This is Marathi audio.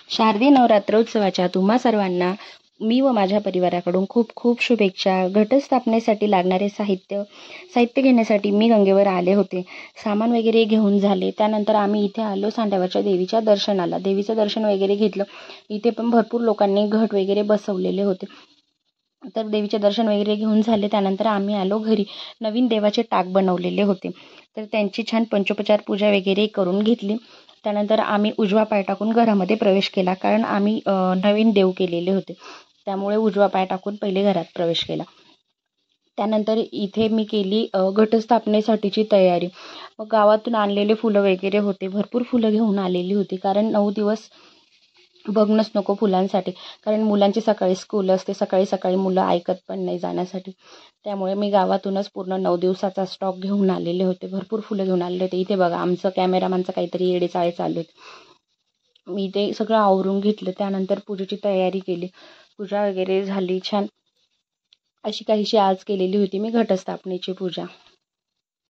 शारदीय नवरात्रोत्सवाच्या तुम्हा सर्वांना मी व माझ्या परिवाराकडून खूप खूप शुभेच्छा. घटस्थापनेसाठी लागणारे साहित्य घेण्यासाठी मी गंगेवर आले होते. सामान वगैरे घेऊन झाले. त्यानंतर आम्ही इथे आलो सांडव्याच्या देवीच्या दर्शनाला. देवीचं दर्शन वगैरे घेतलं. इथे पण भरपूर लोकांनी घट वगैरे बसवलेले होते. तर देवीचे दर्शन वगैरे घेऊन झाले. त्यानंतर आम्ही आलो घरी. नवीन देवाचे टाक बनवलेले होते, तर त्यांची छान पंचोपचार पूजा वगैरे करून घेतली. त्यानंतर आम्ही उजवा पाय टाकून घरामध्ये प्रवेश केला, कारण आम्ही नवीन देव केलेले होते, त्यामुळे उजवा पाय टाकून पहिले घरात प्रवेश केला. त्यानंतर इथे मी केली घटस्थापनेसाठीची तयारी. मग गावातून आणलेले फुलं वगैरे होते, भरपूर फुलं घेऊन आलेली होती, कारण 9 दिवस बघणंच नको फुलांसाठी, कारण मुलांची सकाळी स्कूल असते, सकाळी सकाळी मुलं ऐकत पण नाही जाण्यासाठी. त्यामुळे मी गावातूनच पूर्ण 9 दिवसाचा स्टॉक घेऊन आलेले होते, भरपूर फुलं घेऊन आलेले होते. इथे बघा आमचं कॅमेरामॅनचं काहीतरी येडेचाळे चालू आहेत. मी ते सगळं आवरून घेतलं. त्यानंतर पूजेची तयारी केली, पूजा वगैरे झाली. छान अशी काहीशी आज केलेली होती मी घटस्थापनेची पूजा.